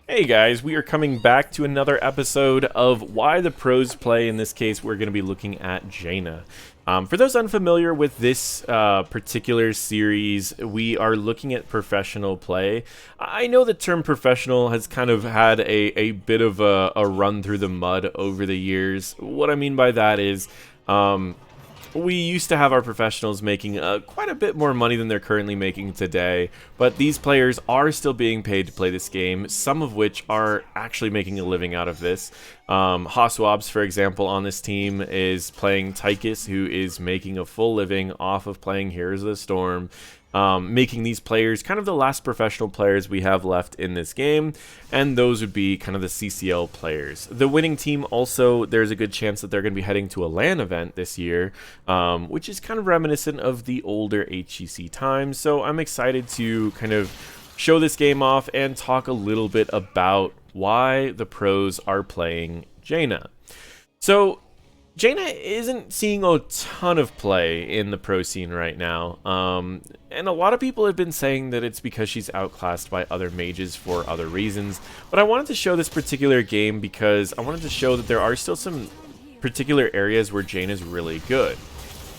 Hey guys, we are coming back to another episode of Why the Pros Play. In this case, we're going to be looking at Jaina. For those unfamiliar with this particular series, we are looking at professional play. I know the term professional has kind of had a bit of a run through the mud over the years. What I mean by that is, we used to have our professionals making quite a bit more money than they're currently making today, but these players are still being paid to play this game, some of which are actually making a living out of this. Haswabs, for example, on this team is playing Tychus, who is making a full living off of playing Heroes of the Storm, making these players kind of the last professional players we have left in this game, and those would be kind of the CCL players. The winning team also, there's a good chance that they're going to be heading to a LAN event this year, which is kind of reminiscent of the older HGC times, so I'm excited to kind of show this game off and talk a little bit about why the pros are playing Jaina. So Jaina isn't seeing a ton of play in the pro scene right now, and a lot of people have been saying that it's because she's outclassed by other mages for other reasons, but I wanted to show this particular game because I wanted to show that there are still some particular areas where Jaina's really good.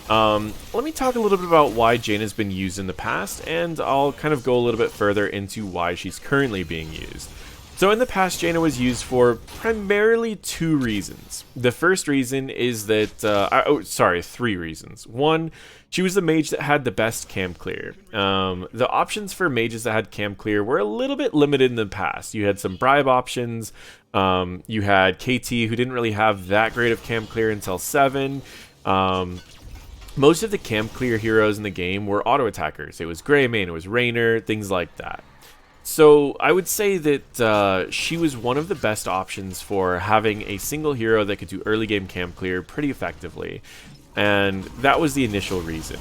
Let me talk a little bit about why Jaina's been used in the past, and I'll kind of go a little bit further into why she's currently being used. So in the past, Jaina was used for primarily two reasons. The first reason is that, three reasons. One, she was the mage that had the best camp clear. The options for mages that had camp clear were a little bit limited in the past. You had some bribe options. You had KT, who didn't really have that great of camp clear until 7. Most of the camp clear heroes in the game were auto attackers. It was Greymane, it was Raynor, things like that. So I would say that she was one of the best options for having a single hero that could do early game camp clear pretty effectively, and that was the initial reason.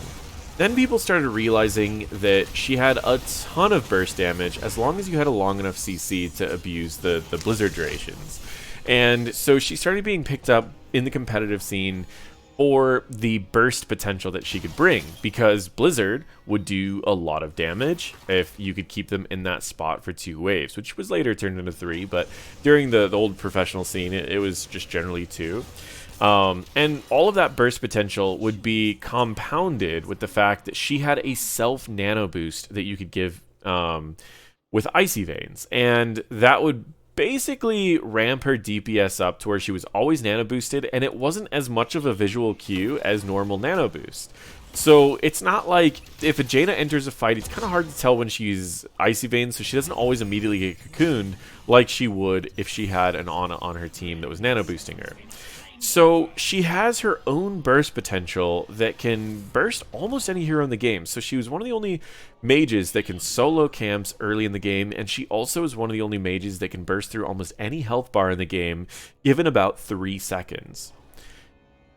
Then people started realizing that she had a ton of burst damage as long as you had a long enough CC to abuse the blizzard durations, and so she started being picked up in the competitive scene or the burst potential that she could bring, because Blizzard would do a lot of damage if you could keep them in that spot for 2 waves, which was later turned into 3, but during the old professional scene, it was just generally 2. And all of that burst potential would be compounded with the fact that she had a self nano boost that you could give with Icy Veins, and that would basically ramp her DPS up to where she was always nano boosted, and it wasn't as much of a visual cue as normal nano boost. So it's not like if a Jaina enters a fight, it's kind of hard to tell when she uses Icy Veins, so she doesn't always immediately get cocooned like she would if she had an Ana on her team that was nano boosting her. So she has her own burst potential that can burst almost any hero in the game. So she was one of the only mages that can solo camps early in the game, and she also is one of the only mages that can burst through almost any health bar in the game, given about 3 seconds.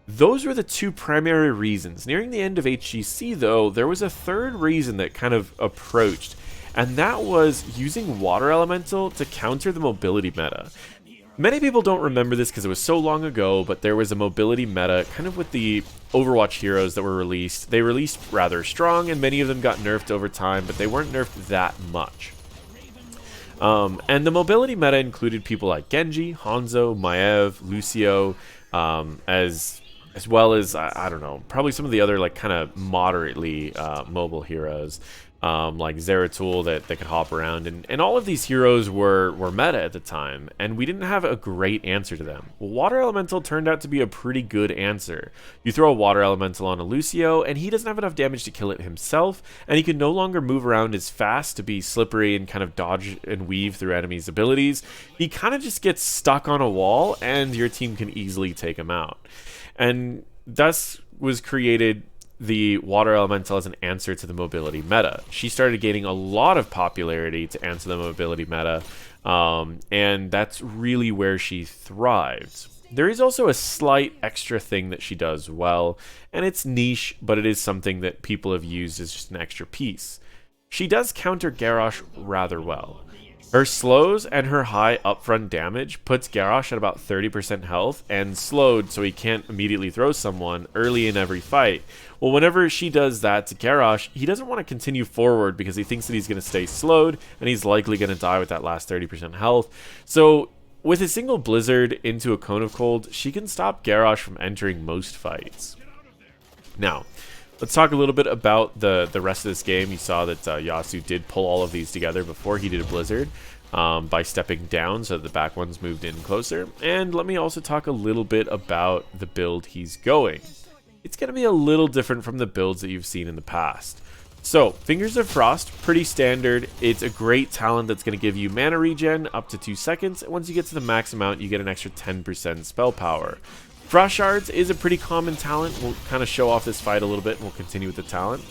Those were the two primary reasons. Nearing the end of HGC, though, there was a third reason that kind of approached, and that was using Water Elemental to counter the mobility meta. Many people don't remember this because it was so long ago, but there was a mobility meta kind of with the Overwatch heroes that were released. They released rather strong, and many of them got nerfed over time, but they weren't nerfed that much. And the mobility meta included people like Genji, Hanzo, Maev, Lucio, as well as, I don't know, probably some of the other like kind of moderately mobile heroes. Like Zeratul that could hop around, and all of these heroes were meta at the time, and we didn't have a great answer to them. Well, Water Elemental turned out to be a pretty good answer. You throw a Water Elemental on a Lucio, and he doesn't have enough damage to kill it himself, and he can no longer move around as fast to be slippery and kind of dodge and weave through enemies' abilities. He kind of just gets stuck on a wall, and your team can easily take him out. And thus was created the Water Elemental as an answer to the mobility meta. She started gaining a lot of popularity to answer the mobility meta, and that's really where she thrived. There is also a slight extra thing that she does well, and it's niche, but it is something that people have used as just an extra piece. She does counter Garrosh rather well. Her slows and her high upfront damage puts Garrosh at about 30% health and slowed so he can't immediately throw someone early in every fight, Well, whenever she does that to Garrosh, he doesn't want to continue forward because he thinks that he's going to stay slowed, and he's likely going to die with that last 30% health. So with a single Blizzard into a Cone of Cold, she can stop Garrosh from entering most fights. Now, let's talk a little bit about the rest of this game. You saw that Yasuo did pull all of these together before he did a Blizzard by stepping down so that the back ones moved in closer. And let me also talk a little bit about the build he's going. It's going to be a little different from the builds that you've seen in the past. So, Fingers of Frost, pretty standard. It's a great talent that's going to give you mana regen up to 2 seconds. And once you get to the max amount, you get an extra 10% spell power. Frost Shards is a pretty common talent. We'll kind of show off this fight a little bit and we'll continue with the talent.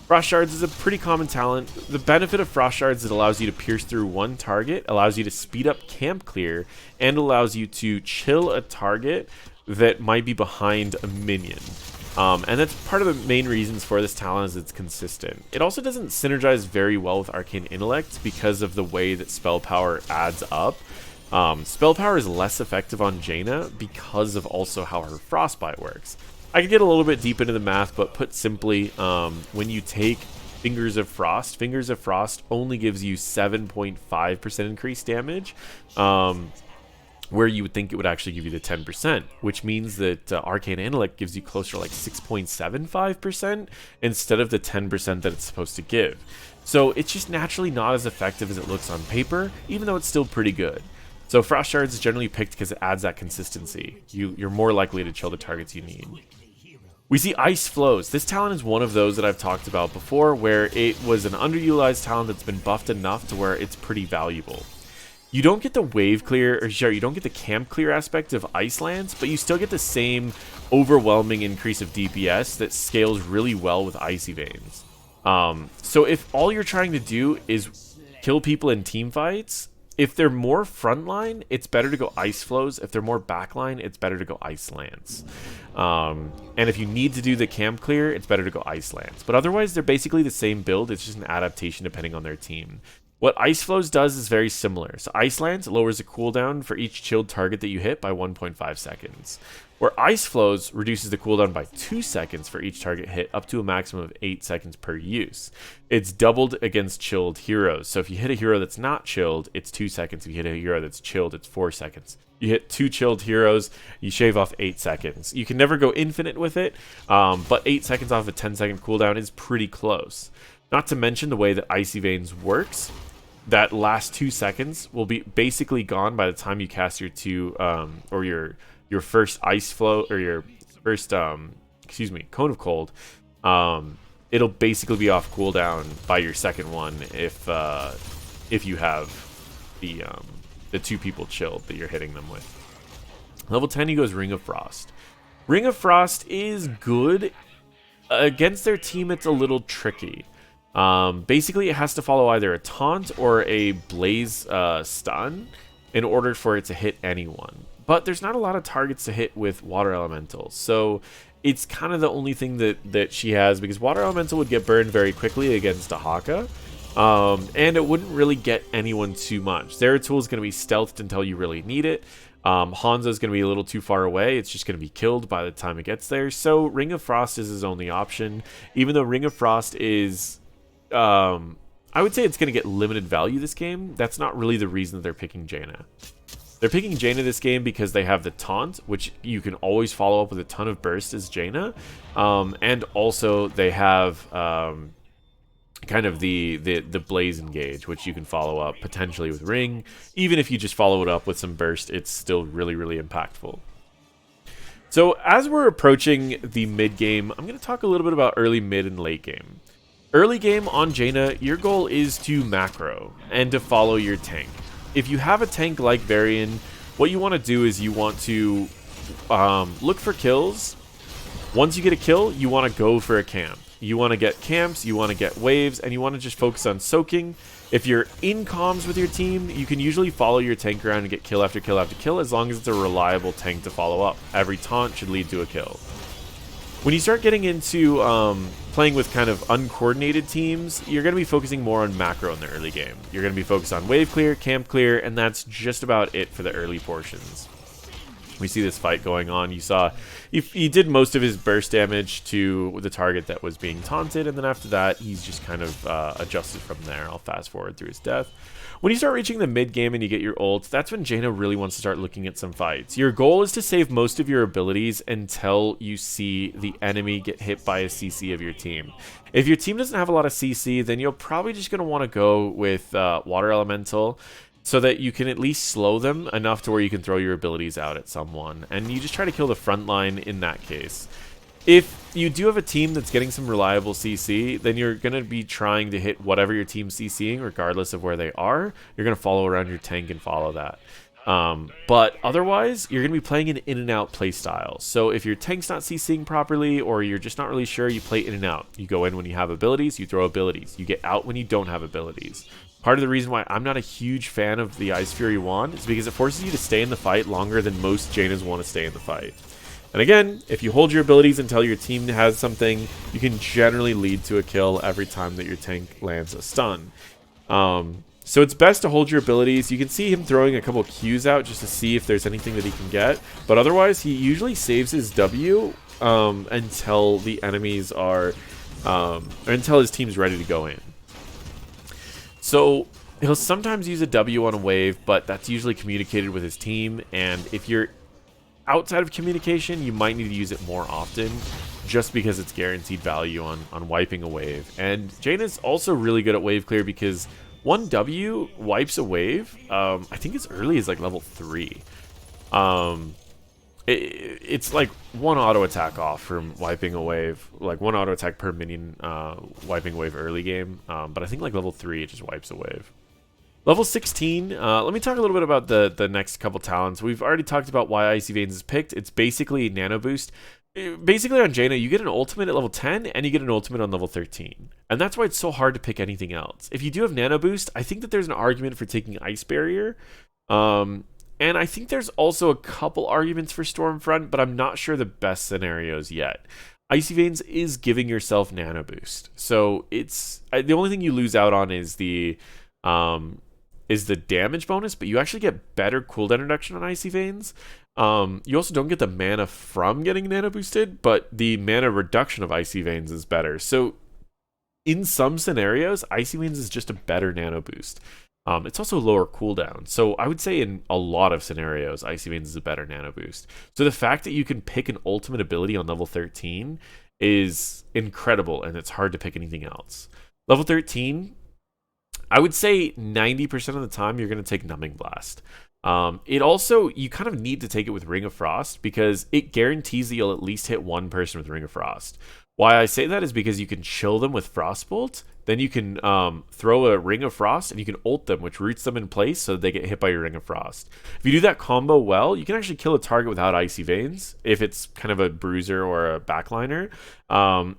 Frost Shards is a pretty common talent. The benefit of Frost Shards is it allows you to pierce through one target, allows you to speed up camp clear, and allows you to chill a target that might be behind a minion. And that's part of the main reasons for this talent is it's consistent. It also doesn't synergize very well with Arcane Intellect because of the way that spell power adds up. Spell power is less effective on Jaina because of also how her frostbite works. I could get a little bit deep into the math, but put simply, when you take Fingers of Frost only gives you 7.5% increased damage, where you would think it would actually give you the 10%, which means that Arcane Intellect gives you closer to like 6.75% instead of the 10% that it's supposed to give. So it's just naturally not as effective as it looks on paper, even though it's still pretty good. So Frost Shards is generally picked because it adds that consistency. You're more likely to chill the targets you need. We see Ice Flows. This talent is one of those that I've talked about before, where it was an underutilized talent that's been buffed enough to where it's pretty valuable. You don't get the wave clear, or sure, you don't get the camp clear aspect of Ice Lance, but you still get the same overwhelming increase of DPS that scales really well with Icy Veins. So if all you're trying to do is kill people in team fights, if they're more frontline, it's better to go Ice Flows. If they're more backline, it's better to go Ice Lance. And if you need to do the camp clear, it's better to go Ice Lance. But otherwise, they're basically the same build. It's just an adaptation depending on their team. What Ice Flows does is very similar. So Ice Lance lowers the cooldown for each chilled target that you hit by 1.5 seconds. Where Ice Flows reduces the cooldown by 2 seconds for each target hit, up to a maximum of 8 seconds per use. It's doubled against chilled heroes. So if you hit a hero that's not chilled, it's 2 seconds. If you hit a hero that's chilled, it's 4 seconds. You hit 2 chilled heroes, you shave off 8 seconds. You can never go infinite with it, but 8 seconds off a 10-second cooldown is pretty close. Not to mention the way that Icy Veins works. That last 2 seconds will be basically gone by the time you cast your your first Ice Flow, or your first Cone of Cold. It'll basically be off cooldown by your second one if you have the 2 people chilled that you're hitting them with. Level 10 he goes Ring of Frost. Ring of Frost is good. Against their team it's a little tricky. Basically, it has to follow either a taunt or a blaze stun in order for it to hit anyone. But there's not a lot of targets to hit with Water Elemental, so it's kind of the only thing that she has, because Water Elemental would get burned very quickly against a Haka, and it wouldn't really get anyone too much. Zeratul is going to be stealthed until you really need it. Hanzo is going to be a little too far away. It's just going to be killed by the time it gets there. So Ring of Frost is his only option, even though Ring of Frost is... I would say it's going to get limited value this game. That's not really the reason that they're picking Jaina. They're picking Jaina this game because they have the taunt, which you can always follow up with a ton of burst as Jaina. And also they have kind of the Blaze Engage, which you can follow up potentially with Ring. Even if you just follow it up with some burst, it's still really, really impactful. So as we're approaching the mid game, I'm going to talk a little bit about early, mid, and late game. Early game on Jaina, your goal is to macro and to follow your tank. If you have a tank like Varian, what you want to do is you want to look for kills. Once you get a kill, you want to go for a camp. You want to get camps, you want to get waves, and you want to just focus on soaking. If you're in comms with your team, you can usually follow your tank around and get kill after kill after kill, as long as it's a reliable tank to follow up. Every taunt should lead to a kill. When you start getting into playing with kind of uncoordinated teams, you're going to be focusing more on macro in the early game. You're going to be focused on wave clear, camp clear, and that's just about it for the early portions. We see this fight going on. You saw he did most of his burst damage to the target that was being taunted, and then after that, he's just kind of adjusted from there. I'll fast forward through his death. When you start reaching the mid game and you get your ult, that's when Jaina really wants to start looking at some fights. Your goal is to save most of your abilities until you see the enemy get hit by a CC of your team. If your team doesn't have a lot of CC, then you're probably just going to want to go with Water Elemental, so that you can at least slow them enough to where you can throw your abilities out at someone. And you just try to kill the front line in that case. If you do have a team that's getting some reliable CC, then you're going to be trying to hit whatever your team's CCing, regardless of where they are. You're going to follow around your tank and follow that. But otherwise, you're going to be playing an in and out play style. So if your tank's not CCing properly, or you're just not really sure, you play in and out. You go in when you have abilities, you throw abilities. You get out when you don't have abilities. Part of the reason why I'm not a huge fan of the Ice Fury wand is because it forces you to stay in the fight longer than most Jainas want to stay in the fight. And again, if you hold your abilities until your team has something, you can generally lead to a kill every time that your tank lands a stun. So it's best to hold your abilities. You can see him throwing a couple Qs out just to see if there's anything that he can get. But otherwise, he usually saves his W until the enemies are, or until his team's ready to go in. So he'll sometimes use a W on a wave, but that's usually communicated with his team. And if you're outside of communication, you might need to use it more often, just because it's guaranteed value on wiping a wave. And Jaina's also really good at wave clear because one W wipes a wave, I think as early as like level 3. It's like one auto attack off from wiping a wave, like one auto attack per minion wiping a wave early game. But I think like level 3, it just wipes a wave. Level 16, let me talk a little bit about the next couple talents. We've already talked about why Icy Veins is picked. It's basically Nano Boost. Basically on Jaina, you get an ultimate at level 10 and you get an ultimate on level 13. And that's why it's so hard to pick anything else. If you do have Nano Boost, I think that there's an argument for taking Ice Barrier. And I think there's also a couple arguments for Stormfront, but I'm not sure the best scenarios yet. Icy Veins is giving yourself Nano Boost. So it's the only thing you lose out on is the damage bonus, but you actually get better cooldown reduction on Icy Veins. You also don't get the mana from getting Nano Boosted, but the mana reduction of Icy Veins is better. So in some scenarios, Icy Veins is just a better Nano Boost. It's also lower cooldown. So I would say in a lot of scenarios, Icy Veins is a better Nano Boost. So the fact that you can pick an ultimate ability on level 13 is incredible, and it's hard to pick anything else. Level 13, I would say 90% of the time you're going to take Numbing Blast. It also, you kind of need to take it with Ring of Frost because it guarantees that you'll at least hit one person with Ring of Frost. Why I say that is because you can chill them with Frostbolt, then you can throw a Ring of Frost and you can ult them, which roots them in place so that they get hit by your Ring of Frost. If you do that combo well, you can actually kill a target without Icy Veins if it's kind of a bruiser or a backliner.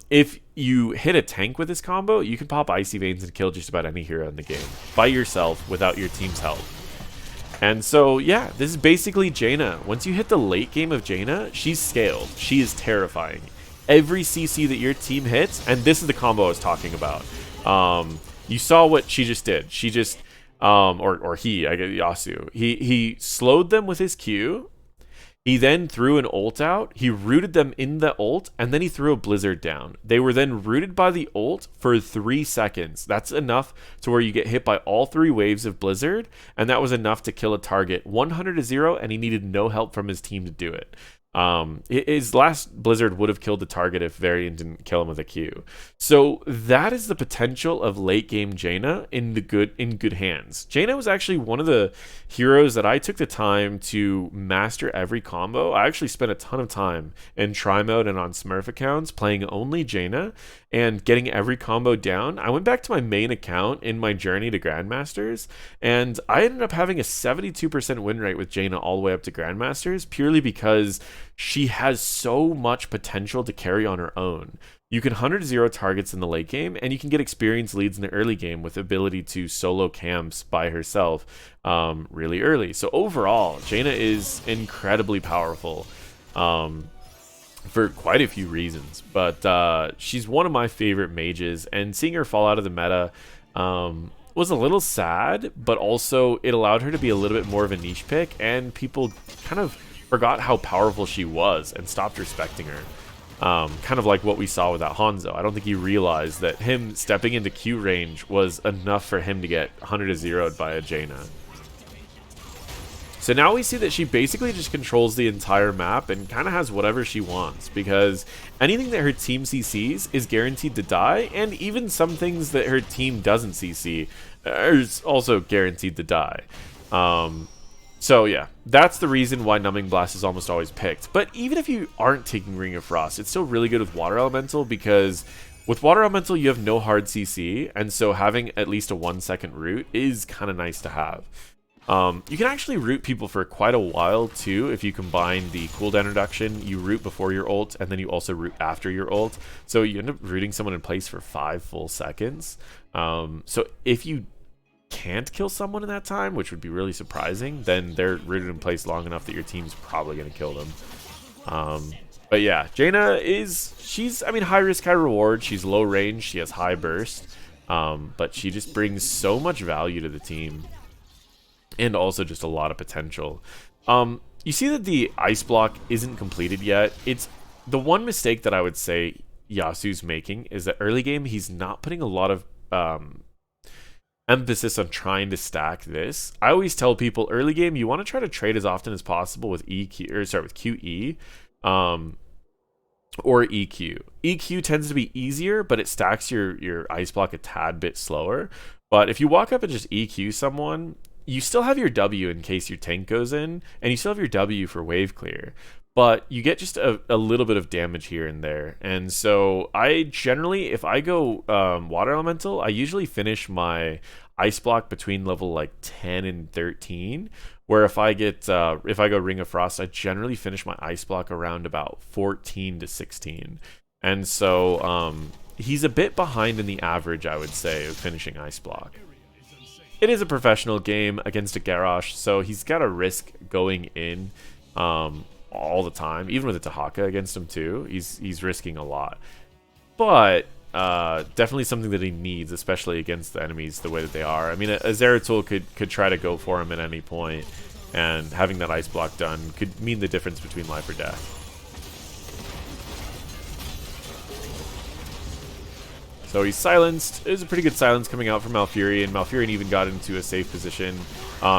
If you hit a tank with this combo, you can pop Icy Veins and kill just about any hero in the game by yourself without your team's help. And so, yeah, this is basically Jaina. Once you hit the late game of Jaina, she's scaled. She is terrifying. Every CC that your team hits, and this is the combo I was talking about. You saw what she just did. She just, or he, I get Yasu. He slowed them with his Q. He then threw an ult out. He rooted them in the ult, and then he threw a blizzard down. They were then rooted by the ult for 3 seconds. That's enough to where you get hit by all 3 waves of blizzard, and that was enough to kill a target 100-0, and he needed no help from his team to do it. His last blizzard would have killed the target if Varian didn't kill him with a Q. So that is the potential of late game Jaina in good hands. Jaina was actually one of the heroes that I took the time to master every combo. I actually spent a ton of time in try mode and on Smurf accounts playing only Jaina and getting every combo down. I went back to my main account in my journey to Grandmasters, and I ended up having a 72% win rate with Jaina all the way up to Grandmasters, purely because she has so much potential to carry on her own. You can 100-0 targets in the late game, and you can get experience leads in the early game with the ability to solo camps by herself really early. So overall, Jaina is incredibly powerful. For quite a few reasons, but she's one of my favorite mages, and seeing her fall out of the meta was a little sad, but also it allowed her to be a little bit more of a niche pick, and people kind of forgot how powerful she was and stopped respecting her. Kind of like what we saw with that Hanzo. I don't think he realized that him stepping into Q range was enough for him to get 100-0'd by a Jaina. So now we see that she basically just controls the entire map and kind of has whatever she wants, because anything that her team CCs is guaranteed to die, and even some things that her team doesn't CC are also guaranteed to die. So yeah, that's the reason why Numbing Blast is almost always picked. But even if you aren't taking Ring of Frost, it's still really good with Water Elemental, because with Water Elemental you have no hard CC, and so having at least a 1-second root is kind of nice to have. You can actually root people for quite a while too if you combine the cooldown reduction. You root before your ult, and then you also root after your ult. So you end up rooting someone in place for 5 full seconds. So if you can't kill someone in that time, which would be really surprising, then they're rooted in place long enough that your team's probably going to kill them. But yeah, Jaina she's high risk, high reward. She's low range, she has high burst, but she just brings so much value to the team. And also just a lot of potential. You see that the ice block isn't completed yet. It's the one mistake that I would say Yasuo's making is that early game he's not putting a lot of emphasis on trying to stack this. I always tell people early game you want to try to trade as often as possible with with QE or EQ. EQ tends to be easier, but it stacks your ice block a tad bit slower. But if you walk up and just EQ someone, you still have your W in case your tank goes in, and you still have your W for wave clear, but you get just a little bit of damage here and there. And so I generally, if I go Water Elemental, I usually finish my ice block between level like 10 and 13, where if I go Ring of Frost, I generally finish my ice block around about 14 to 16. And so he's a bit behind in the average, I would say, of finishing ice block. It is a professional game against a Garrosh, so he's got to risk going in all the time. Even with a Tahaka against him too, he's risking a lot. But definitely something that he needs, especially against the enemies the way that they are. I mean, a Zeratul could try to go for him at any point, and having that ice block done could mean the difference between life or death. So he's silenced. It was a pretty good silence coming out from Malfurion. Malfurion even got into a safe position.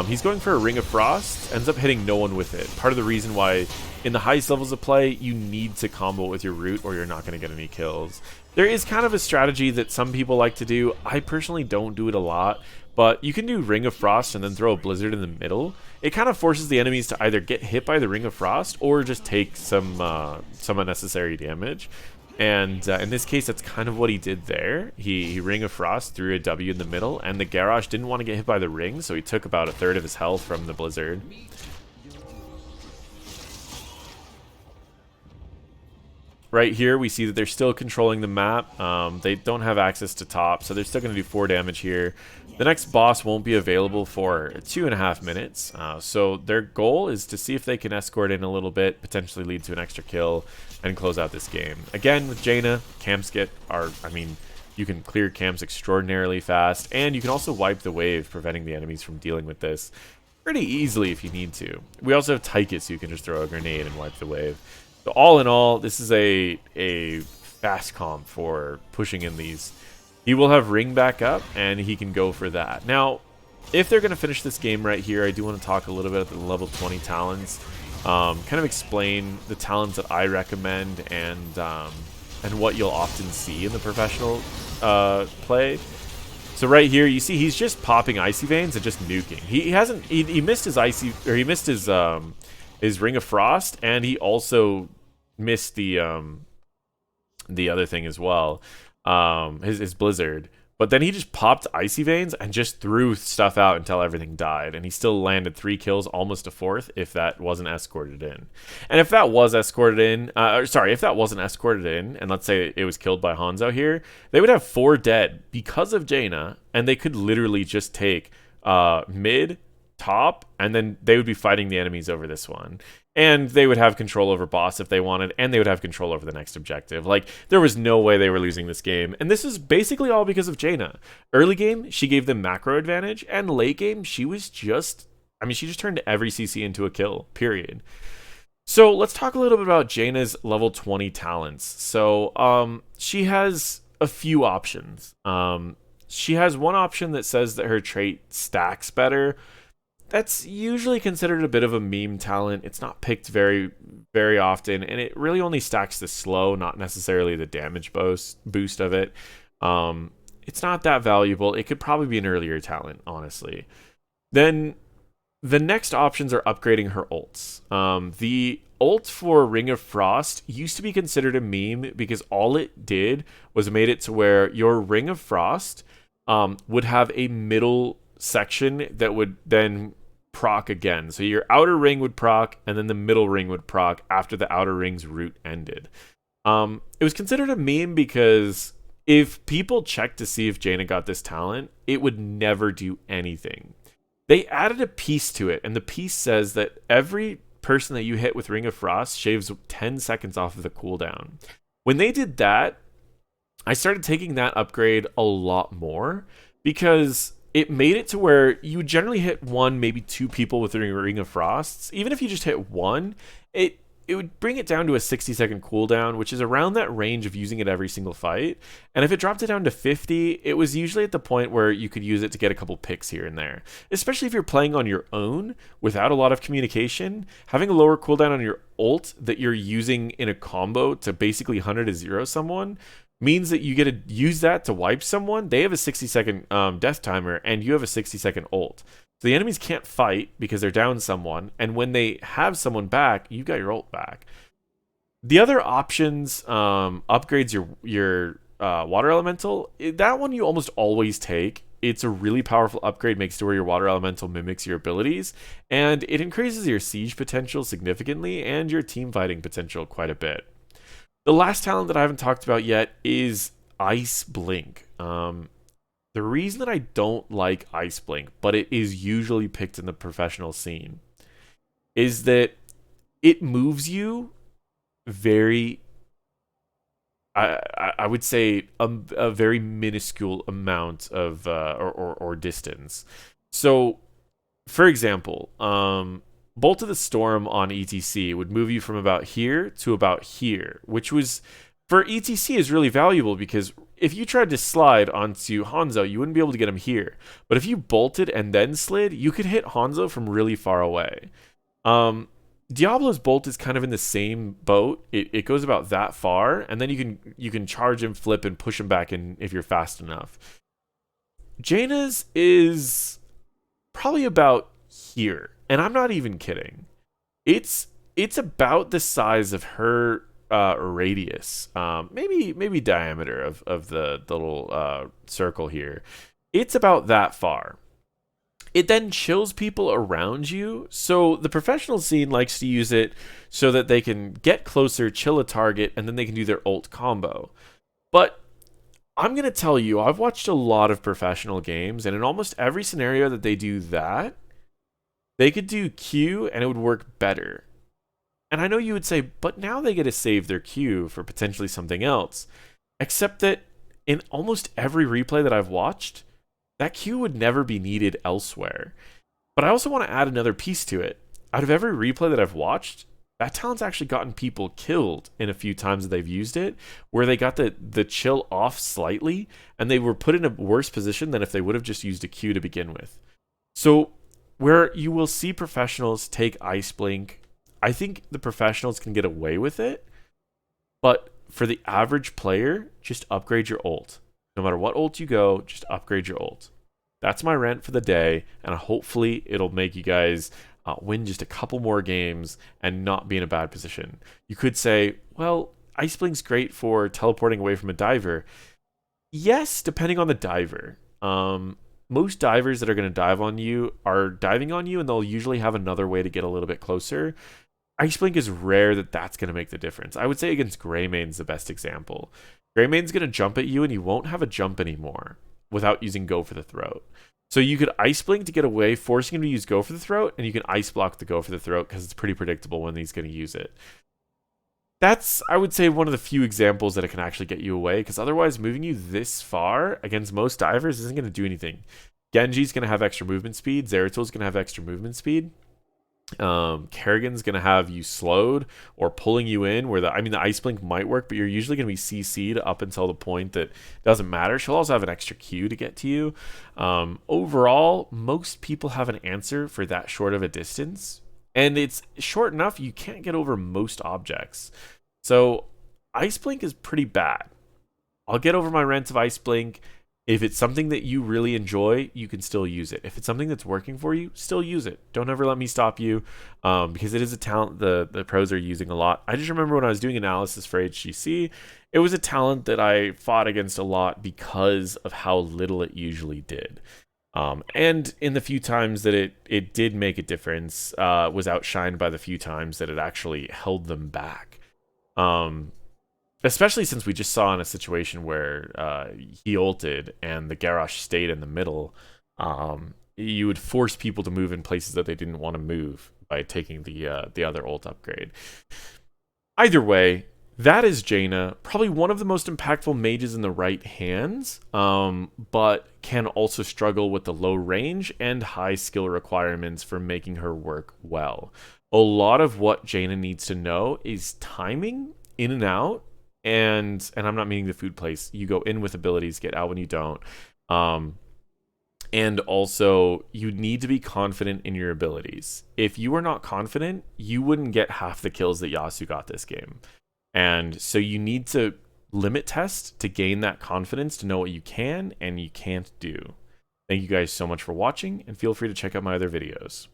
He's going for a Ring of Frost, ends up hitting no one with it. Part of the reason why in the highest levels of play, you need to combo with your root or you're not going to get any kills. There is kind of a strategy that some people like to do. I personally don't do it a lot, but you can do Ring of Frost and then throw a Blizzard in the middle. It kind of forces the enemies to either get hit by the Ring of Frost or just take some unnecessary damage. And in this case, that's kind of what he did there. He Ring of Frost, threw a W in the middle, and the Garrosh didn't want to get hit by the ring, so he took about a third of his health from the Blizzard. Right here, we see that they're still controlling the map. They don't have access to top, so they're still going to do 4 damage here. The next boss won't be available for 2.5 minutes, so their goal is to see if they can escort in a little bit, potentially lead to an extra kill, and close out this game. Again, with Jaina, camps you can clear camps extraordinarily fast, and you can also wipe the wave, preventing the enemies from dealing with this pretty easily if you need to. We also have Tychus, so you can just throw a grenade and wipe the wave. So all in all, this is a fast comp for pushing in these. He will have Ring back up, and he can go for that. Now, if they're going to finish this game right here, I do want to talk a little bit about the level 20 talents. Kind of explain the talents that I recommend and what you'll often see in the professional play. So right here, you see he's just popping Icy Veins and just nuking. He missed his Ring of Frost, and he also missed the other thing as well, his Blizzard. But then he just popped Icy Veins and just threw stuff out until everything died, and he still landed 3 kills, almost a 4th, if that wasn't escorted in. And if that was escorted in, if that wasn't escorted in, and let's say it was killed by Hanzo here, they would have 4 dead because of Jaina, and they could literally just take mid, top, and then they would be fighting the enemies over this one. And they would have control over boss if they wanted, and they would have control over the next objective. Like, there was no way they were losing this game. And this is basically all because of Jaina. Early game, she gave them macro advantage, and late game, she just turned every CC into a kill, period. So let's talk a little bit about Jaina's level 20 talents. So she has a few options. She has one option that says that her trait stacks better. That's usually considered a bit of a meme talent. It's not picked very often, and it really only stacks the slow, not necessarily the damage boost of it. It's not that valuable. It could probably be an earlier talent, honestly. Then the next options are upgrading her ults. The ult for Ring of Frost used to be considered a meme because all it did was made it to where your Ring of Frost would have a middle section that would then proc again. So your outer ring would proc, and then the middle ring would proc after the outer ring's route ended. It was considered a meme because if people checked to see if Jaina got this talent, it would never do anything. They added a piece to it, and the piece says that every person that you hit with Ring of Frost shaves 10 seconds off of the cooldown. When they did that, I started taking that upgrade a lot more because it made it to where you generally hit one, maybe two people with Ring of Frosts. Even if you just hit one, it would bring it down to a 60-second cooldown, which is around that range of using it every single fight. And if it dropped it down to 50, it was usually at the point where you could use it to get a couple picks here and there. Especially if you're playing on your own without a lot of communication, having a lower cooldown on your ult that you're using in a combo to basically 100 to 0 someone means that you get to use that to wipe someone. They have a 60-second death timer, and you have a 60-second ult. So the enemies can't fight because they're down someone, and when they have someone back, you got your ult back. The other options upgrades your water elemental. That one you almost always take. It's a really powerful upgrade, makes it where your water elemental mimics your abilities, and it increases your siege potential significantly and your team fighting potential quite a bit. The last talent that I haven't talked about yet is Ice Blink. The reason that I don't like Ice Blink, but it is usually picked in the professional scene, is that it moves you very, I would say, a very minuscule amount of or distance. So, for example, Bolt of the Storm on ETC would move you from about here to about here, which was, for ETC, is really valuable because if you tried to slide onto Hanzo, you wouldn't be able to get him here. But if you bolted and then slid, you could hit Hanzo from really far away. Diablo's Bolt is kind of in the same boat. It goes about that far, and then you can charge him, flip, and push him back in if you're fast enough. Jaina's is probably about here, and I'm not even kidding. It's about the size of her radius, maybe diameter of the little circle here. It's about that far. It then chills people around you. So the professional scene likes to use it so that they can get closer, chill a target, and then they can do their ult combo. But I'm going to tell you, I've watched a lot of professional games, and in almost every scenario that they do that, they could do Q and it would work better. And I know you would say, but now they get to save their Q for potentially something else. Except that in almost every replay that I've watched, that Q would never be needed elsewhere. But I also want to add another piece to it. Out of every replay that I've watched, that talent's actually gotten people killed in a few times that they've used it, where they got the chill off slightly, and they were put in a worse position than if they would have just used a Q to begin with. So, where you will see professionals take Ice Blink, I think the professionals can get away with it, but for the average player, just upgrade your ult. No matter what ult you go, just upgrade your ult. That's my rant for the day, and hopefully it'll make you guys win just a couple more games and not be in a bad position. You could say, well, Ice Blink's great for teleporting away from a diver. Yes, depending on the diver. Most divers that are going to dive on you are diving on you, and they'll usually have another way to get a little bit closer. Ice Blink is rare that's going to make the difference. I would say against Greymaine's the best example. Greymaine's going to jump at you, and you won't have a jump anymore without using Go for the Throat. So you could Ice Blink to get away, forcing him to use Go for the Throat, and you can Ice Block the Go for the Throat because it's pretty predictable when he's going to use it. That's, I would say, one of the few examples that it can actually get you away, because otherwise moving you this far against most divers isn't going to do anything. Genji's going to have extra movement speed. Zeratil's going to have extra movement speed. Kerrigan's gonna have you slowed or pulling you in where the Ice Blink might work, but you're usually gonna be CC'd up until the point that it doesn't matter. She'll also have an extra Q to get to you. Overall, most people have an answer for that short of a distance, and it's short enough you can't get over most objects. So Ice Blink is pretty bad. I'll get over my rent of Ice Blink. If it's something that you really enjoy, you can still use it. If it's something that's working for you, still use it. Don't ever let me stop you, because it is a talent the pros are using a lot. I just remember when I was doing analysis for HGC, it was a talent that I fought against a lot because of how little it usually did. And in the few times that it did make a difference, was outshined by the few times that it actually held them back. Especially since we just saw in a situation where he ulted and the Garrosh stayed in the middle, you would force people to move in places that they didn't want to move by taking the other ult upgrade. Either way, that is Jaina, probably one of the most impactful mages in the right hands, but can also struggle with the low range and high skill requirements for making her work well. A lot of what Jaina needs to know is timing in and out, and I'm not meaning the food place. You go in with abilities, get out when you don't. And also, you need to be confident in your abilities. If you are not confident, you wouldn't get half the kills that Yasu got this game. And so you need to limit test to gain that confidence to know what you can and you can't do. Thank you guys so much for watching, and feel free to check out my other videos.